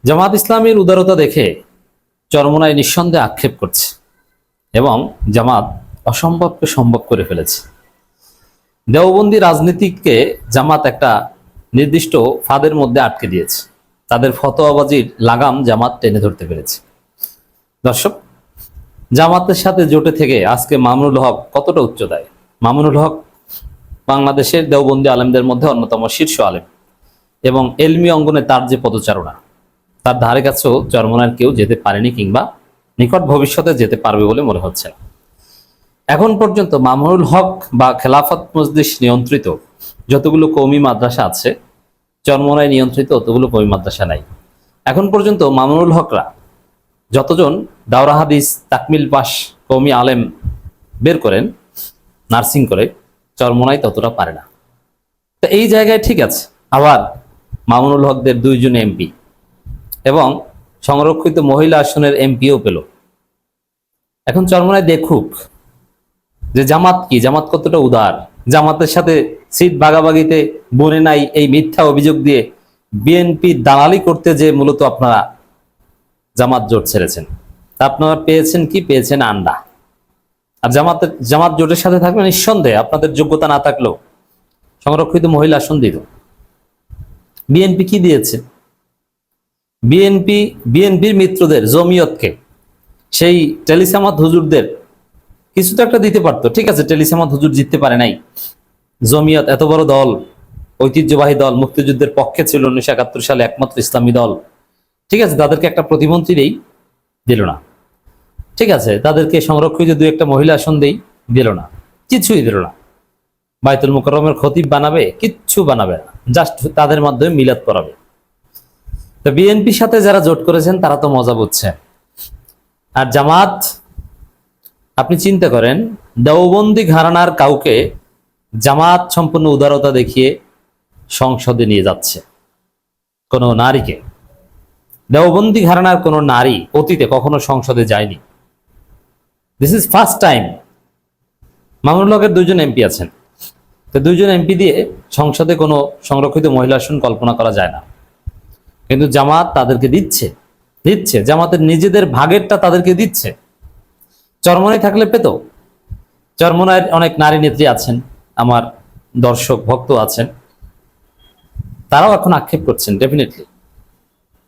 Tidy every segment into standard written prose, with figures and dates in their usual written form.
জামাত ইসলামীর উদারতা দেখে চরমোনাই নিঃসন্দেহে আক্ষেপ করছে এবং জামাত অসম্ভবকে সম্ভব করে ফেলেছে। দেওবন্দি রাজনীতিকে জামাত একটা নির্দিষ্ট ফাঁদের মধ্যে আটকে দিয়েছে। তাদের ফতোয়াবাজির লাগাম জামাত টেনে ধরতে পেরেছে। দর্শক, জামাতের সাথে জোটে থেকে আজকে মামুনুল হক কতটা উচ্চতায়। মামুনুল হক বাংলাদেশের দেওবন্দি আলেমদের মধ্যে অন্যতম শীর্ষ আলেম এবং এলমি অঙ্গনে তার যে পদচারণা, তার ধারে কাছেও চরমোনাইয়ের কেউ যেতে পারেনি কিংবা নিকট ভবিষ্যতে যেতে পারবে বলে মনে হচ্ছে না। এখন পর্যন্ত মামুনুল হক বা খেলাফত মজলিস নিয়ন্ত্রিত যতগুলো কওমি মাদ্রাসা আছে, চরমোনাই নিয়ন্ত্রিত অতগুলো কওমি মাদ্রাসা নাই। এখন পর্যন্ত মামুনুল হকরা যতজন দাওরা হাদিস তাকমিল পাশ কওমি আলেম বের করেন নার্সিং করে, চরমোনাই ততটা পারে না। তো এই জায়গায় ঠিক আছে। আবার মামুনুল হকদের দুইজন এমপি এবং সংরক্ষিত মহিলা আসনের এমপিও পেল। এখন চরমোনাই দেখুক যে জামাত কি, জামাত কতটা উদার। জামাতের সাথে সিট ভাগাভাগিতে বনে নাই এই মিথ্যা অভিযোগ দিয়ে বিএনপি দালালি করতে যে মূলত আপনারা জামাত জোট ছেড়েছেন, তা আপনারা পেয়েছেন কি? পেয়েছেন আন্ডা। আর জামাত জোটের সাথে থাকলে নিঃসন্দেহে আপনাদের যোগ্যতা না থাকলেও সংরক্ষিত মহিলা আসন দিত। বিএনপি কি দিয়েছে? বিএনপির মিত্রদের জমিয়তকে, সেই টেলিসামাত হুজুরদের কিছু তো একটা দিতে পারতো। ঠিক আছে, টেলিসামাত হুজুর জিততে পারে নাই, জমিয়ত এত বড় দল, ঐতিহ্যবাহী দল, মুক্তিযুদ্ধের পক্ষে ছিল 1971 সালে একমাত্র ইসলামী দল। ঠিক আছে, তাদেরকে একটা প্রতিমন্ত্রী দেই, দিল না। ঠিক আছে, তাদেরকে সংরক্ষিত দুই একটা মহিলা আসন দেই, দিল না। কিছুই দিল না। বাইতুল মুকাররমের খতিব বানাবে, কিচ্ছু বানাবে না, জাস্ট তাদের মাধ্যমে মিলাদ করাবে। তো বিএনপির সাথে যারা জোট করেছেন তারা তো মজা বুঝছে। আর জামাত, আপনি চিন্তা করেন, দেওবন্দি ঘরানার কাউকে জামাত সম্পূর্ণ উদারতা দেখিয়ে সংসদে নিয়ে যাচ্ছে। কোন নারীকে, দেওবন্দি ঘরানার কোন নারী অতীতে কখনো সংসদে যায়নি। This is first time. Mamunul হকের দুইজন এমপি আছেন, তো দুইজন এমপি দিয়ে সংসদে কোনো সংরক্ষিত মহিলা আসন কল্পনা করা যায় না। কিন্তু জামাত তাদেরকে দিচ্ছে। জামাতের নিজেদের ভাগেরটা তাদেরকে দিচ্ছে। চরমোনাই থাকলে পেত। চরমোনাইয়ের অনেক নারী নেত্রী আছেন, আমার দর্শক ভক্ত আছেন, তারাও এখন আক্ষেপ করছেন। ডেফিনেটলি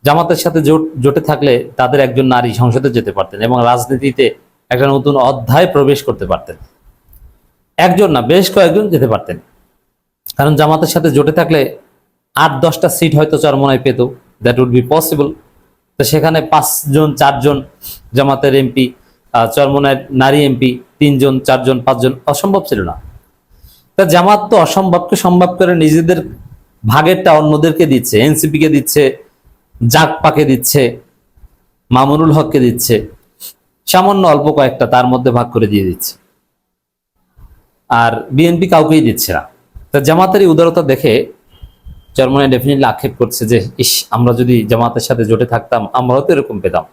জামাতের সাথে জোটে থাকলে তাদের একজন নারী সংসদে যেতে পারতেন এবং রাজনীতিতে একটা নতুন অধ্যায় প্রবেশ করতে পারতেন। একজন না, বেশ কয়েকজন যেতে পারতেন। কারণ জামাতের সাথে জোটে থাকলে 8-10টা সিট হয়তো চরমোনাই পেত, দ্যাট উড বি পসিবল। তো সেখানে 5জন 4জন জামাতের এমপি, চরমোনাইয়ের নারী এমপি 3জন 4জন 5জন, অসম্ভব ছিল না। তা জামাত তো অসম্ভবকে সম্ভব করে নিজেদের ভাগেরটা অন্যদেরকে দিচ্ছে, এনসিপিকে দিচ্ছে, জাকপাকে দিচ্ছে, মামুনুল হককে দিচ্ছে, সামান্য অল্প কয়েকটা তার মধ্যে ভাগ করে দিয়ে দিচ্ছে। আর বিএনপি কাউকেই দিচ্ছে না। তা জামাতের এই উদারতা দেখে চরমোনাই ডেফিনেটলি আক্ষেপ করছে যে ইস, আমরা যদি জামাতের সাথে জোটে থাকতাম আমরাও তো এরকম পেতাম।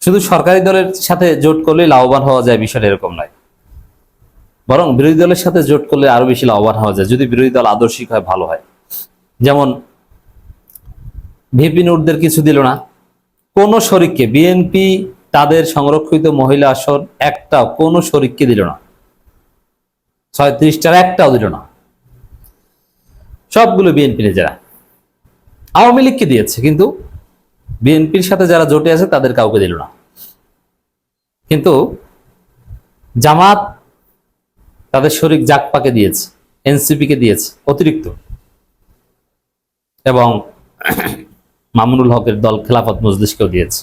শুধু সরকারি দলের সাথে জোট করলে লাভবান হওয়া যায়, বিষয়টা এরকম নয়। বরং বিরোধী দলের সাথে জোট করলে আরো বেশি লাভবান হওয়া যায়, যদি বিরোধী দল আদর্শিক হয়, ভালো হয়। যেমন ভিপি নুরদের কিছু দিল না কোন শরিককে। বিএনপি তাদের সংরক্ষিত মহিলা আসন একটাও কোন শরিককে দিল না, 36টার একটাও দিল না। সবগুলো বিএনপি নিজেরা। আওয়ামী লীগকে দিয়েছে, কিন্তু বিএনপির সাথে যারা জোটে আছে তাদের কাউকে দিল না। কিন্তু জামাত তাদের শরিক জাকপাকে দিয়েছে, এনসিপি কে দিয়েছে অতিরিক্ত, এবং মামুনুল হকের দল খেলাফত মজলিসকেও দিয়েছে।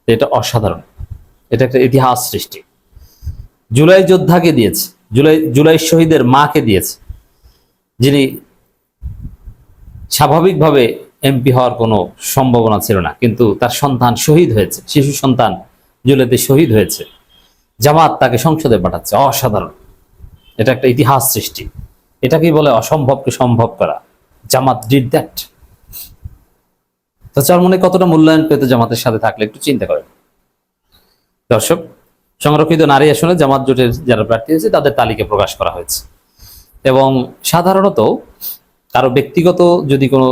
এটা অসাধারণ, এটা একটা ইতিহাস সৃষ্টি। জুলাই যোদ্ধাকে দিয়েছে, জুলাই শহীদের মাকে দিয়েছে, যিনি স্বাভাবিকভাবে এমপি হওয়ার কোনো সম্ভাবনা ছিল না, কিন্তু তার সন্তান শহীদ হয়েছে, শিশু সন্তান জুলাইতে শহীদ হয়েছে, জামাত তাকে সংসদে পাঠাচ্ছে। অসাধারণ, এটা একটা ইতিহাস সৃষ্টি। এটাকেই বলে অসম্ভবকে সম্ভব করা। জামাত ডিড দ্যাট। তো চরমোনাই কতটা মূল্যায়ন পেত জামাতের সাথে থাকলে একটু চিন্তা করেন। দর্শক, সংরক্ষিত নারী আসনে জামাত জোটের যারা প্রার্থী হয়েছে তাদের তালিকা প্রকাশ করা হয়েছে এবং সাধারণত কারো ব্যক্তিগত যদি কোনো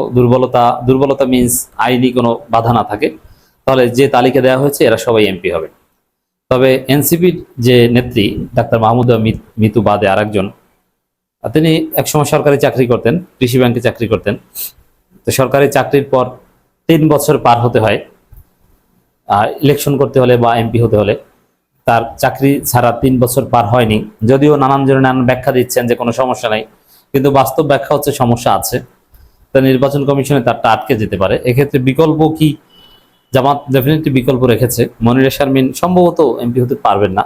দুর্বলতা মিন্স আইনি কোনো বাধা না থাকে, তাহলে যে তালিকা দেওয়া হয়েছে এরা সবাই এমপি হবে। তবে এনসিপির যে নেত্রী ডাক্তার মাহমুদা মিতু বাদে আরেকজন, তিনি একসময় সরকারি চাকরি করতেন, কৃষি ব্যাংকে চাকরি করতেন। তো সরকারি চাকরির পর 3 বছর পার হতে হয় ইলেকশন করতে হলে বা এমপি হতে হলে। তার চাকরি ছাড়া 3 বছর পার হয়নি, যদিও নানান জনের নানান ব্যাখ্যা দিচ্ছেন যে কোনো সমস্যা নাই, কিন্তু বাস্তব ব্যাখ্যা হচ্ছে সমস্যা আছে। তা নির্বাচন কমিশনে তারটা আটকে যেতে পারে। এক্ষেত্রে বিকল্প কি? জামাত ডেফিনেটলি বিকল্প রেখেছে। মনিরা শারমিন সম্ভবত এমপি হতে পারবেন না।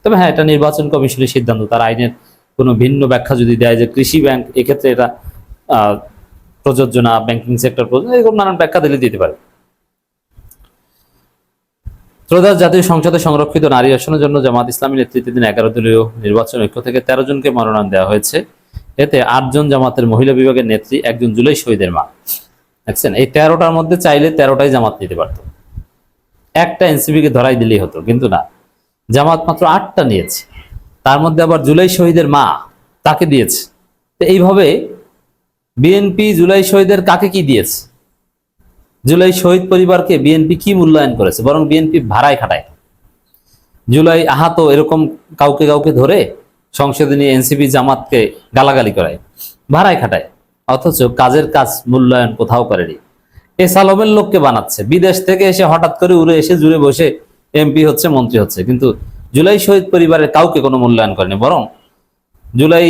তবে হ্যাঁ, এটা নির্বাচন কমিশনের সিদ্ধান্ত। তার আইনের কোনো ভিন্ন ব্যাখ্যা যদি দেয় যে কৃষি ব্যাংক এক্ষেত্রে এটা প্রযোজ্য না, ব্যাংকিং সেক্টর প্রযোজ্য, এরকম নানান ব্যাখ্যা দিতে পারে। ত্রয়োদশ জাতীয় সংসদে সংরক্ষিত নারী আসনের জন্য জামাত ইসলামী নেতৃত্বাধীন 11 দলীয় নির্বাচন ঐক্য থেকে 13 জনকে মনোনয়ন দেওয়া হয়েছে। এতে 8 জন জামাতের মহিলা বিভাগের নেত্রী, একজন জুলাই শহীদের মা। দেখছেন, এই 13টার মধ্যে চাইলে 13টাই জামাত নিতে পারত, একটা এনসিপিকে ধরাই দিলেই হতো, কিন্তু না, জামাত মাত্র 8টা নিয়েছে। তার মধ্যে আবার জুলাই শহীদের মা, তাকে দিয়েছে। তো এইভাবে বিএনপি জুলাই শহীদের কাকে কি দিয়েছে? জুলাই শহীদ পরিবারকে বিএনপি কি মূল্যায়ন করেছে? বরং বিএনপি ভাড়ায় খাটায়। জুলাই আহত এরকম কাউকে কাউকে ধরে সংসদে নিয়ে এনসিপি জামাতকে গালাগালি করায়, ভাড়ায় খাটায়, অথচ কাজের কাজ মূল্যায়ন কোথাও করেনি। এ সালমের লোককে বানাচ্ছে, বিদেশ থেকে এসে হঠাৎ করে উড়ে এসে জুড়ে বসে এমপি হচ্ছে, মন্ত্রী হচ্ছে, কিন্তু জুলাই শহীদ পরিবারের কাউকে কোনো মূল্যায়ন করেনি। বরং জুলাই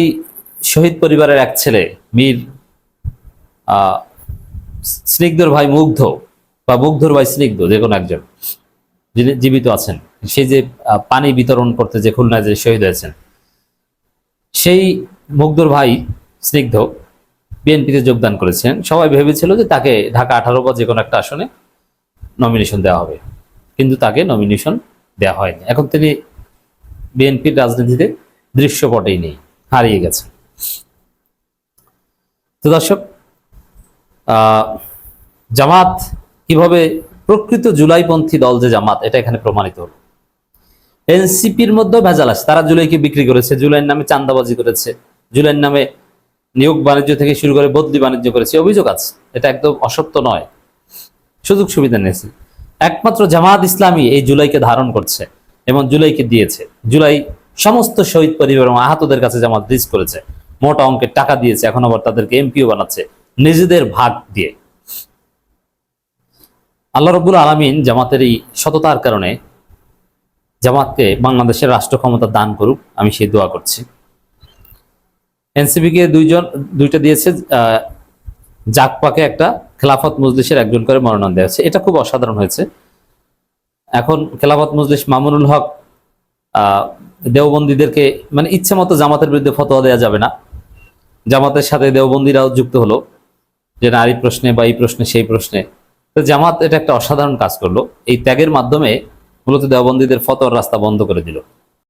শহীদ পরিবারের এক ছেলে মীর স্নিগ্ধর ভাই মুগ্ধ, বা মুগ্ধর ভাই স্নিগ্ধ, যে কোনো একজন যিনি জীবিত আছেন, সে যে পানি বিতরণ করতে যে খুলনায় যে শহীদ হয়েছেন, সেই মুগ্ধর ভাই স্নিগ্ধ বিএনপিতে যোগদান করেছেন। সবাই ভেবেছিল যে তাকে ঢাকা 18 বা যে কোনো একটা আসনে নমিনেশন দেওয়া হবে, কিন্তু তাকে নমিনেশন দেওয়া হয়নি। এখন তিনি বিএনপির রাজনীতিতে দৃশ্যপটেই নেই, হারিয়ে গেছে। তো দর্শক, জামাত কিভাবে প্রকৃত জুলাইপন্থী দল যে জামাত, এটা এখানে প্রমাণিত হল। এনসিপির মধ্যে ভেজাল আছে, তারা জুলাইকে বিক্রি করেছে, জুলাইয়ের নামে চাঁদাবাজি করেছে, জুলাইয়ের নামে নিয়োগ বাণিজ্য থেকে শুরু করে বদলি বাণিজ্য করেছে, অভিযোগ আছে। এটা একদম অসত্য নয়, সুযোগ সুবিধা নিয়েছে। একমাত্র জামাত ইসলামী এই জুলাইকে ধারণ করছে এবং জুলাইকে দিয়েছে। জুলাই সমস্ত শহীদ পরিবার এবং আহতদের কাছে জামাত রিজ করেছে, মোটা অঙ্কের টাকা দিয়েছে, এখন আবার তাদেরকে এমপিও বানাচ্ছে নিজেদের ভাগ দিয়ে। আল্লাহ রাব্বুল আলামিন জামাতের এই সততার কারণে জামাতকে বাংলাদেশের রাষ্ট্র ক্ষমতা দান করুক, আমি সেই দোয়া করছি। এনসিপিকে দুইটা দিয়েছে, জাকপাকে একটা, খেলাফত মজলিসের একজন করে মনোনয়ন দেওয়া হয়েছে। এটা খুব অসাধারণ হয়েছে। এখন খেলাফত মজলিস মামুনুল হক দেওবন্দীদেরকে মানে ইচ্ছে মতো জামাতের বিরুদ্ধে ফতোয়া দেওয়া যাবে না, জামাতের সাথে দেওবন্দীরাও যুক্ত হলো যে নারী প্রশ্নে বা এই প্রশ্নে সেই প্রশ্নে। তো জামাত এটা একটা অসাধারণ কাজ করলো, এই ত্যাগের মাধ্যমে মূলত দেওবন্দীদের ফতোয়ার রাস্তা বন্ধ করে দিল।